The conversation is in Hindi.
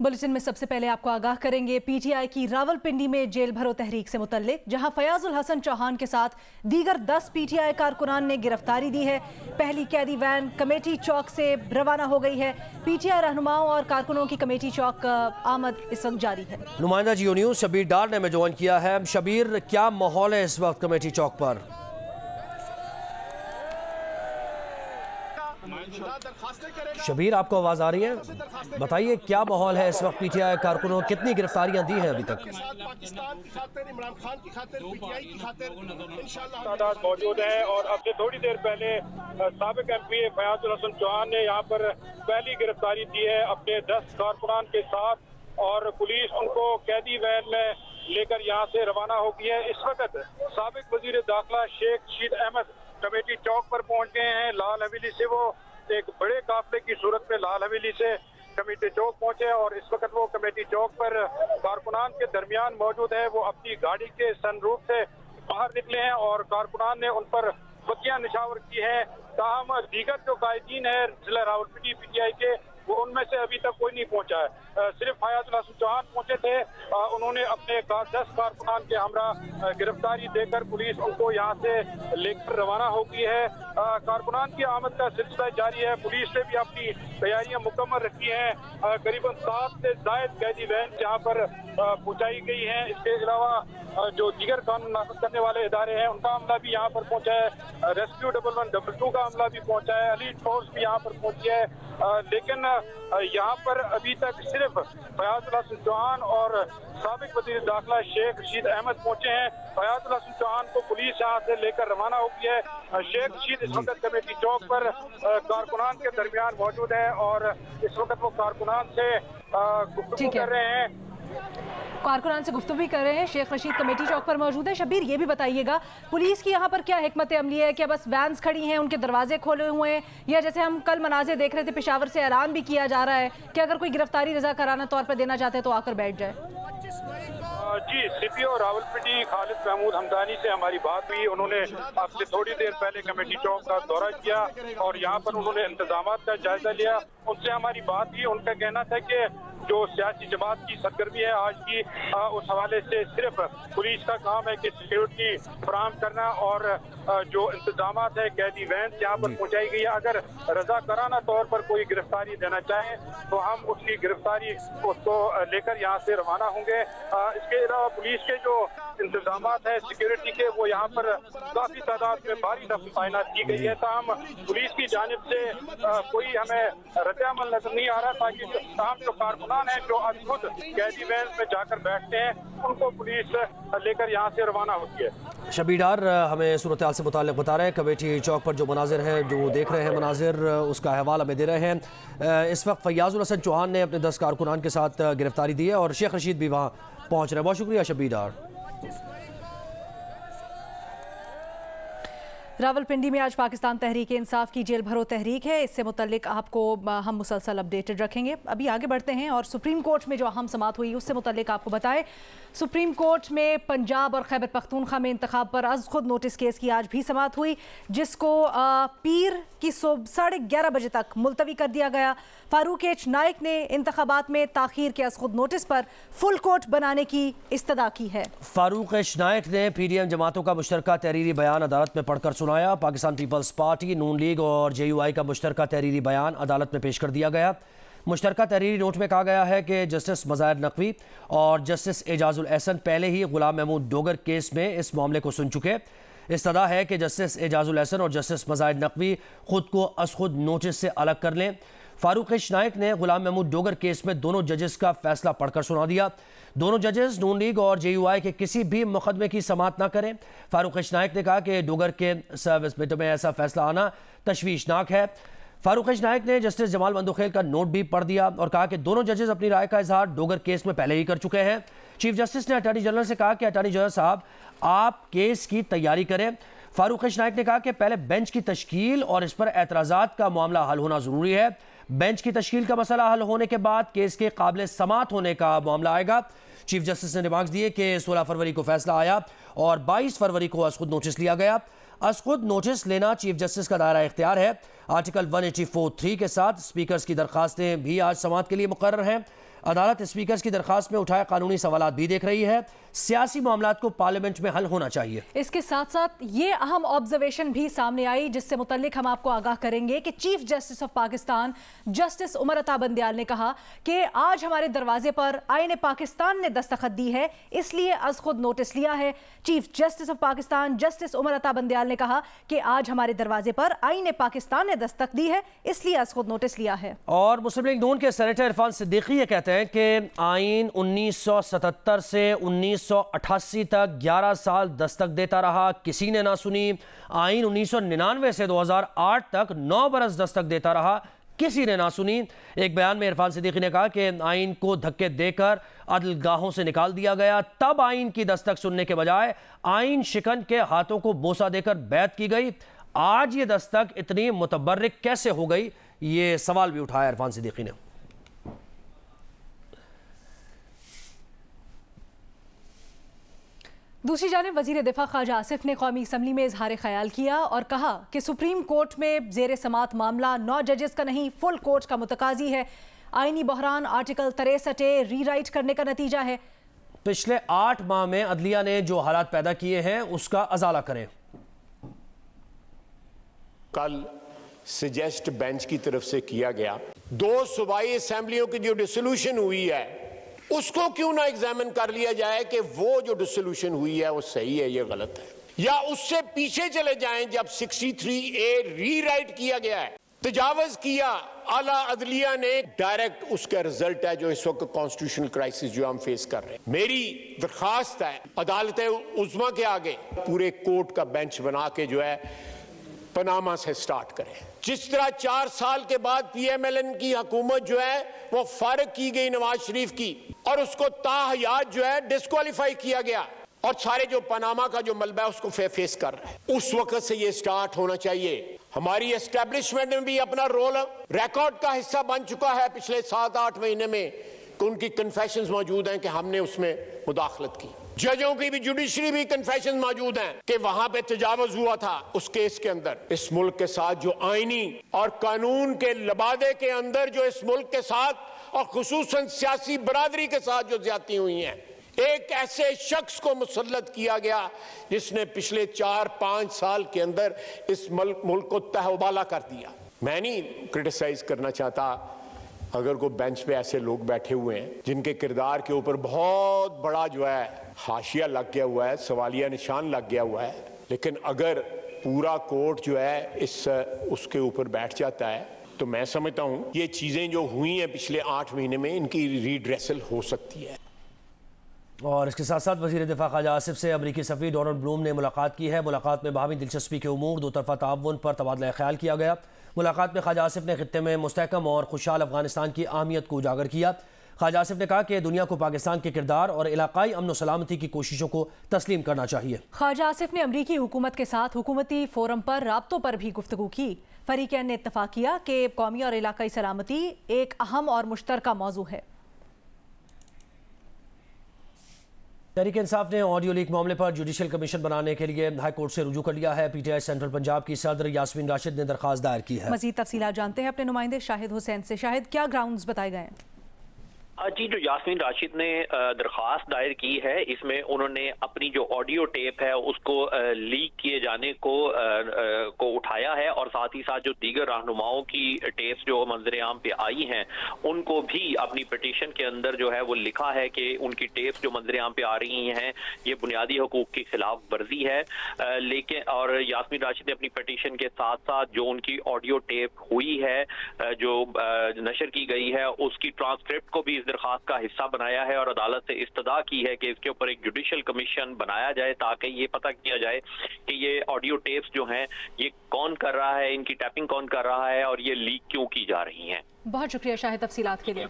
बुलेटिन में सबसे पहले आपको आगाह करेंगे पीटीआई की रावलपिंडी में जेल भरो तहरीक से मुतल्लिक, जहां फयाजुल हसन चौहान के साथ दीगर 10 पीटीआई कारकुनान ने गिरफ्तारी दी है। पहली कैदी वैन कमेटी चौक से रवाना हो गई है। पीटीआई रहनुमाओं और कारकुनों की कमेटी चौक आमद इस वक्त जारी है। नुमाइंदा जियो न्यूज़ शबीर डार ने हमें ज्वाइन किया है। शबीर, क्या माहौल है इस वक्त कमेटी चौक पर? शबीर, आपको आवाज आ रही है? बताइए क्या माहौल है इस वक्त पीटीआई कारकुनों, कितनी गिरफ्तारियां दी हैं अभी तक? तादाद मौजूद है और अब से थोड़ी देर पहले साबिक एमपी फयाजुल हसन चौहान ने यहाँ पर पहली गिरफ्तारी दी है अपने 10 कारकुनान के साथ, और पुलिस उनको कैदी वैन में लेकर यहाँ से रवाना हो गई है। इस वक्त साबिक वजीर दाखिला शेख रशीद अहमद कमेटी चौक पर पहुंच गए हैं। लाल हवेली से वो एक बड़े काफले की सूरत में लाल हवेली से कमेटी चौक पहुंचे और इस वक्त वो कमेटी चौक पर कारकुनान के दरमियान मौजूद है। वो अपनी गाड़ी के सनरूफ से बाहर निकले हैं और कारकुनान ने उन पर बत्तियां निछावर की है। ताहम दीगर जो कायदीन है जिला रावलपिंडी पीटीआई के, वो उनमें से अभी तक कोई नहीं पहुंचा है। सिर्फ फयाजुल हसन चौहान पहुंचे थे। उन्होंने अपने 10 कारकुनान के हमरा गिरफ्तारी देकर पुलिस उनको यहाँ से लेकर रवाना हो गई है। कारकुनान की आमद का सिलसिला जारी है। पुलिस ने भी अपनी तैयारियां मुकम्मल रखी हैं। करीबन 7 से ज़ायद कैदी वैन यहाँ पर पहुँचाई गई है। इसके अलावा जो दीगर कानून नाफिज करने वाले इदारे हैं उनका अमला भी यहाँ पर पहुँचा है। रेस्क्यू 1112 का अमला भी पहुँचा है। एलीट फोर्स भी यहाँ पर पहुँची है। लेकिन यहाँ पर अभी तक सिर्फ फयाजुल हसन चौहान और साबिक वजीर दाखिला शेख रशीद अहमद पहुंचे हैं। फयाजुल हसन चौहान को पुलिस यहाँ से लेकर रवाना हो गई है। शेख रशीद इस वक्त कमेटी चौक पर कारकुनान के दरमियान मौजूद है और इस वक्त वो कारकुनान से गुफ्तगू कर रहे हैं। कारकुनान से गुफ्तगू कर रहे हैं। शेख रशीद कमेटी चौक पर मौजूद है। शबीर, ये भी बताइएगा पुलिस की यहाँ पर क्या हिकमत अमली है? क्या बस वैन्स खड़ी हैं, उनके दरवाजे खोले हुए हैं, या जैसे हम कल मनाज़े देख रहे थे पेशावर से ऐलान भी किया जा रहा है कि अगर कोई गिरफ्तारी रज़ाकाराना तौर पर देना चाहते हैं तो आकर बैठ जाए? जी, सीपीओ रावलपिंडी खालिद महमूद हमदानी से हमारी बात हुई। उन्होंने अब से थोड़ी देर पहले कमेटी चौक का दौरा किया और यहाँ पर उन्होंने इंतजामात का जायजा लिया। उनसे हमारी बात हुई। उनका कहना था कि जो सियासी जमात की सरगर्मी है आज की, उस हवाले से सिर्फ पुलिस का काम है कि सिक्योरिटी फराहम करना और जो इंतजामात है कैदी वैन यहाँ पर पहुँचाई गई है। अगर रज़ाकाराना तौर पर कोई गिरफ्तारी देना चाहे तो हम उसकी गिरफ्तारी उसको लेकर यहाँ से रवाना होंगे। इसके अलावा पुलिस के जो इंतजामात है सिक्योरिटी के, वो यहाँ पर काफी तादाद में भारी तैनात की गई है। ताहम पुलिस की जानिब से कोई हमें रद्द-ए-अमल नजर नहीं आ रहा, ताकि ताहम जो कारकुनान है जो आज खुद कैदी वैन में जाकर बैठते हैं उनको पुलिस लेकर यहाँ से रवाना होती है। शबीर डार हमें सूरत हाल से मुताल्लिक बता रहे हैं। कमेटी चौक पर जो मनाजिर हैं, जो देख रहे हैं मनाजिर, उसका अहवाल हमें दे रहे हैं। इस वक्त फयाजुल हसन चौहान ने अपने 10 कारकुनान के साथ गिरफ्तारी दी है और शेख रशीद भी वहाँ पहुँच रहे हैं। बहुत शुक्रिया शबीर डार। रावलपिंडी में आज पाकिस्तान तहरीक इंसाफ की जेल भरो तहरीक है। इससे मुतल्लिक आपको हम मुसलसल अपडेटेड रखेंगे। अभी आगे बढ़ते हैं और सुप्रीम कोर्ट में जो अहम समाअत हुई उससे मुतल्लिक आपको बताएं। सुप्रीम कोर्ट में पंजाब और खैबर पख्तूनख्वा में इंतखाब पर अज़ खुद नोटिस केस की आज भी समाअत हुई, जिसको पीर की 11:30 बजे तक मुलतवी कर दिया गया। फारूक एच नाइक ने इंतखाबात में ताखीर के अज़ खुद नोटिस पर फुल कोर्ट बनाने की इस्तदा की है। फारूक एच नाइक ने PDM जमातों का मुश्तरका तहरीरी बयान अदालत में पढ़कर सुनाया। पाकिस्तान पीपल्स पार्टी, नून लीग और JUI का मुश्तरका तहरीरी बयान अदालत में पेश कर दिया गया। मुश्तरका तहरीरी नोट में कहा गया है कि जस्टिस मज़ाहिर नकवी और जस्टिस एजाजुल एहसन पहले ही गुलाम महमूद डोगर केस में इस मामले को सुन चुके। इस्तदा है कि जस्टिस एजाजुल एहसन और जस्टिस मज़ाहिर नकवी खुद को अज़ खुद नोटिस से अलग कर लें। फारूक एच नाइक ने गुलाम महमूद डोगर केस में दोनों जजेस का फैसला पढ़कर सुना दिया। दोनों जजेस नून लीग और JUI के किसी भी मुकदमे की समाअत न करें। फारूक एच नाइक ने कहा कि डोगर के सर्विस बेटे में ऐसा फैसला आना तशवीशनाक है। फारूक एच नाइक ने जस्टिस जमाल बंदोखेल का नोट भी पढ़ दिया और कहा कि दोनों जजेस अपनी राय का इजहार डोगर केस में पहले ही कर चुके हैं। चीफ जस्टिस ने अटॉर्नी जनरल से कहा कि अटॉर्नी जनरल साहब, आप केस की तैयारी करें। फारूक एच नाइक ने कहा कि पहले बेंच की तश्कील और इस पर एतराज़ात का मामला हल होना ज़रूरी है। बेंच की तश्कील का मसला हल होने के बाद केस के काबिल समाअत होने का मामला आएगा। चीफ जस्टिस ने रिमार्क्स दिए कि 16 फरवरी को फैसला आया और 22 फरवरी को अज़ खुद नोटिस लिया गया। अज़ खुद नोटिस लेना चीफ जस्टिस का दायरा इख्तियार है। आर्टिकल 184(3) के साथ स्पीकर्स की दरखास्तें भी आज समाअत के लिए मुकर्रर हैं। अदालत स्पीकर की दरखास्त में उठाए कानूनी सवालात भी देख रही है। सियासी मामलात को पार्लियामेंट में हल होना चाहिए। इसके साथ साथ ये अहम ऑब्जर्वेशन भी सामने आई जिससे मुतल्लिक हम आपको आगाह करेंगे कि chief justice of Pakistan justice Umar Ata Bandial ने कहा कि आज हमारे दरवाजे पर आईन पाकिस्तान ने दस्तखत दी है, इसलिए अज खुद नोटिस लिया है। Chief justice of Pakistan justice Umar Ata Bandial ने कहा कि आज हमारे दरवाजे पर आईन पाकिस्तान ने दस्तक दी है, इसलिए अज खुद नोटिस लिया है। और मुस्लिम लीग नून के सेनेटर इरफान सिद्दीकी ये कहते हैं कि आईन 1977 से 1988 तक 11 साल दस्तक देता रहा, किसी ने ना सुनी। आईन 1999 से 2008 तक 9 बरस दस्तक देता रहा, किसी ने ना सुनी। एक बयान में इरफान सिद्दीकी ने कहा कि आईन को धक्के देकर अदलगाहों से निकाल दिया गया, तब आईन की दस्तक सुनने के बजाय आईन शिकन के हाथों को बोसा देकर बैत की गई। आज ये दस्तक इतनी मुतबर्रिक कैसे हो गई, ये सवाल भी उठाया इरफान सिद्दीकी ने। दूसरी जानिब वजीर दिफा ख्वाजा आसिफ ने कौमी असम्बली में इजहार ख्याल किया और कहा कि सुप्रीम कोर्ट में जेर समात मामला 9 जजेस का नहीं, फुल कोर्ट का मुतकाजी है। आईनी बहरान आर्टिकल 63 रीराइट करने का नतीजा है। पिछले 8 माह में अदलिया ने जो हालात पैदा किए हैं उसका अजाला करें। कल सजेस्ट बेंच की तरफ से किया गया 2 सूबाई असेंबलियों की जो डिसोल्यूशन हुई है उसको क्यों ना एग्जामिन कर लिया जाए कि वो जो डिसोल्यूशन हुई है वो सही है या गलत है, या उससे पीछे चले जाएं जब 63A रीराइट किया गया है, तजावज किया आला अदलिया ने, डायरेक्ट उसका रिजल्ट है जो इस वक्त कॉन्स्टिट्यूशनल क्राइसिस जो हम फेस कर रहे हैं। मेरी दरखास्त है अदालत उज़्मा के आगे पूरे कोर्ट का बेंच बना के जो है पनामा से स्टार्ट करें। जिस तरह 4 साल के बाद PMLN की हुकूमत जो है वो फारिग की गई नवाज शरीफ की और उसको ताहयात जो है डिस्क्वालीफाई किया गया और सारे जो पनामा का जो मलबा है उसको फेस कर रहा है, उस वक्त से ये स्टार्ट होना चाहिए। हमारी एस्टेब्लिशमेंट में भी अपना रोल रिकॉर्ड का हिस्सा बन चुका है पिछले 7-8 महीने में कि उनकी कन्फेशंस मौजूद हैं कि हमने उसमें मुदाखलत की। जजों की भी जुडिशरी भी कन्फेशन मौजूद हैं कि वहां पे तजावुज हुआ था उस केस के अंदर। इस मुल्क के साथ जो आईनी और कानून के लबादे के अंदर जो इस मुल्क के साथ और खुसूसन सियासी बरादरी के साथ जो ज्यादती हुई हैं, एक ऐसे शख्स को मुसल्लत किया गया जिसने पिछले 4-5 साल के अंदर इस मुल्क को तहवाला कर दिया। मैं नहीं क्रिटिसाइज करना चाहता अगर कोई बेंच पे ऐसे लोग बैठे हुए हैं जिनके किरदार के ऊपर बहुत बड़ा जो है हाशिया लग गया हुआ है, सवालिया निशान लग गया हुआ है, लेकिन अगर पूरा कोर्ट जो है उसके ऊपर बैठ जाता है तो मैं समझता हूं ये चीजें जो हुई हैं पिछले 8 महीने में इनकी रीड्रेसल हो सकती है। और इसके साथ साथ वज़ीर दिफा ख्वाजा आसिफ से अमरीकी सफ़ीर डोनाल्ड ब्लूम ने मुलाकात की है। मुलाकात में बाहमी दिलचस्पी के उमूर, 2 तरफ़ा ताउन पर तबादला ख्याल किया गया। मुलाकात में ख्वाजा आसिफ ने खित्ते में मुस्तहकम और खुशहाल अफगानिस्तान की अहमियत को उजागर किया। ख्वाजा आसिफ ने कहा कि दुनिया को पाकिस्तान के किरदार और इलाकाई अमन सलामती की कोशिशों को तस्लीम करना चाहिए। ख्वाजा आसिफ ने अमरीकी हुकूमत के साथ हुकूमती फोरम पर राब्तों पर भी गुफ्तगू की। फरीकैन ने इत्तफाक किया कि कौमी और इलाकाई सलामती एक अहम और मुश्तरका मौजू है। तहरीक इंसाफ ने ऑडियो लीक मामले पर जुडिशल कमीशन बनाने के लिए हाई कोर्ट से रुजू कर लिया है। PTI सेंट्रल पंजाब की सदर यास्मीन राशिद ने दरखास्त दायर की है। मजीद तफसीलात जानते हैं अपने नुमाइंदे शाहिद हुसैन से। शाहिद, क्या ग्राउंड्स बताए गए हैं? जी, जो यास्मीन राशिद ने दरख्वास्त दायर की है इसमें उन्होंने अपनी जो ऑडियो टेप है उसको लीक किए जाने को उठाया है और साथ ही साथ जो दीगर रहनुमाओं की टेप्स जो मंजर आम पे आई हैं उनको भी अपनी पिटीशन के अंदर जो है वो लिखा है कि उनकी टेप्स जो मंजर आम पे आ रही हैं ये बुनियादी हकूक की खिलाफ वर्जी है। लेकिन और यास्मीन राशिद ने अपनी पिटीशन के साथ साथ जो उनकी ऑडियो टेप हुई है जो नशर की गई है उसकी ट्रांसक्रिप्ट को भी दरखास्त का हिस्सा बनाया है और अदालत से इस्तदा की है कि इसके ऊपर एक जुडिशल कमीशन बनाया जाए ताकि ये पता किया जाए कि ये ऑडियो टेप्स जो हैं ये कौन कर रहा है, इनकी टैपिंग कौन कर रहा है और ये लीक क्यों की जा रही हैं। बहुत शुक्रिया शाहिद तफसीलात के लिए।